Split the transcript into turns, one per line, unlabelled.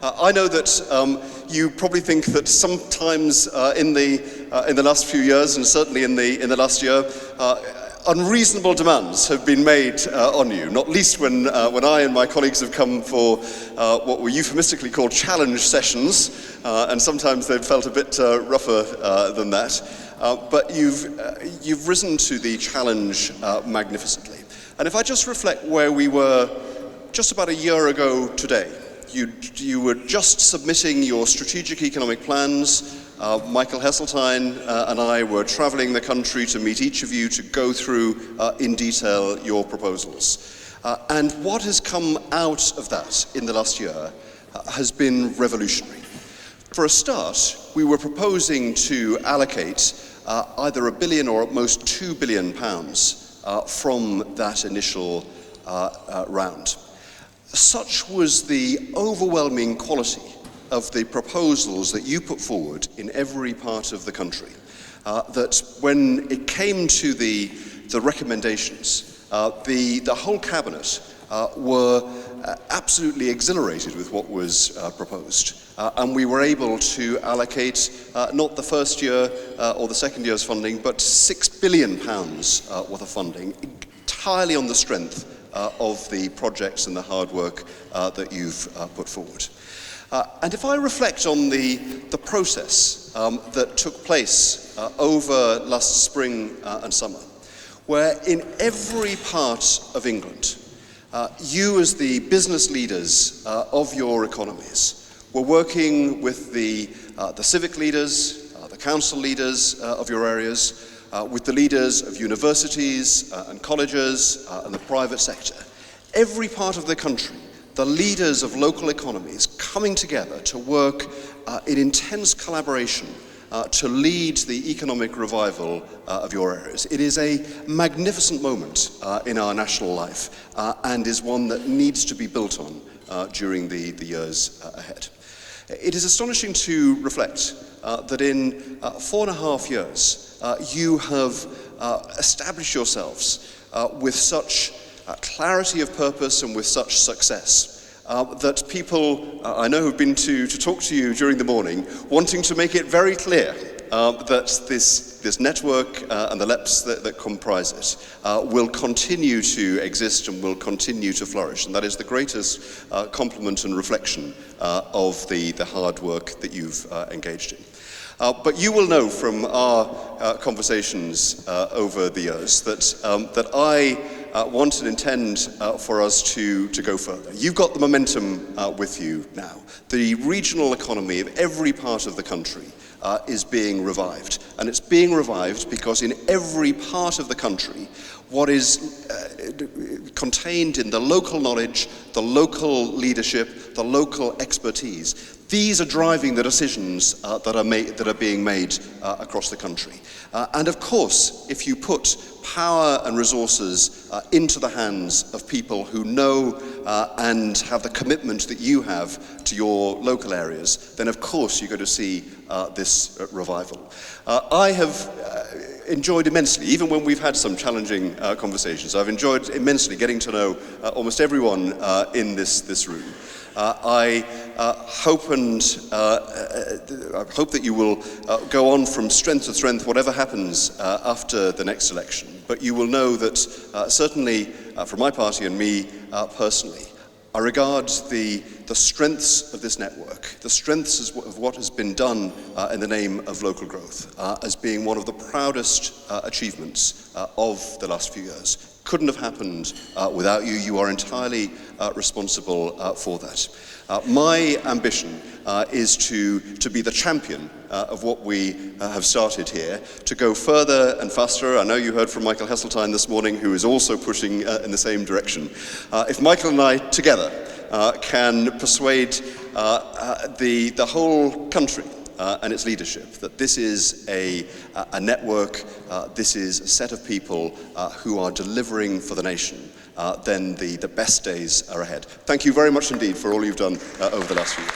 I know that you probably think that sometimes in the last few years, and certainly in the last year, unreasonable demands have been made on you, not least when I and my colleagues have come for what were euphemistically called challenge sessions, and sometimes they've felt a bit rougher than that. But you've risen to the challenge magnificently. And if I just reflect where we were just about a year ago today, you were just submitting your strategic economic plans. Michael Heseltine and I were traveling the country to meet each of you to go through in detail your proposals. And what has come out of that in the last year has been revolutionary. For a start, we were proposing to allocate either £1 billion or at most £2 billion from that initial round. Such was the overwhelming quality of the proposals that you put forward in every part of the country, that when it came to the recommendations, the whole cabinet were absolutely exhilarated with what was proposed. And we were able to allocate not the first year or the second year's funding, but £6 billion worth of funding, entirely on the strength of the projects and the hard work that you've put forward. And if I reflect on the process that took place over last spring and summer, where in every part of England, you as the business leaders of your economies were working with the civic leaders, the council leaders of your areas, with the leaders of universities and colleges and the private sector. Every part of the country, the leaders of local economies coming together to work in intense collaboration to lead the economic revival of your areas. It is a magnificent moment in our national life and is one that needs to be built on during the years ahead. It is astonishing to reflect that in 4.5 years you have established yourselves with such clarity of purpose and with such success that people I know have been to talk to you during the morning, wanting to make it very clear that this network and the LEPs that comprise it will continue to exist and will continue to flourish. And that is the greatest compliment and reflection of the hard work that you've engaged in. But you will know from our conversations over the years that I want and intend for us to go further. You've got the momentum with you now. The regional economy of every part of the country is being revived. And it's being revived because in every part of the country, what is contained in the local knowledge, the local leadership, the local expertise, these are driving the decisions that are being made across the country. And of course, if you put power and resources into the hands of people who know and have the commitment that you have to your local areas, then of course you're going to see this revival. I have enjoyed immensely, even when we've had some challenging conversations, I've enjoyed immensely getting to know almost everyone in this room. I hope that you will go on from strength to strength, whatever happens after the next election. But you will know that certainly from my party and me personally, I regard the strengths of this network, the strengths of what has been done in the name of local growth, as being one of the proudest achievements of the last few years. Couldn't have happened without you. You are entirely responsible for that. My ambition is to be the champion of what we have started here, to go further and faster. I know you heard from Michael Heseltine this morning, who is also pushing in the same direction. If Michael and I together can persuade the whole country and its leadership that this is a network, this is a set of people who are delivering for the nation, then the best days are ahead. Thank you very much indeed for all you've done over the last few years.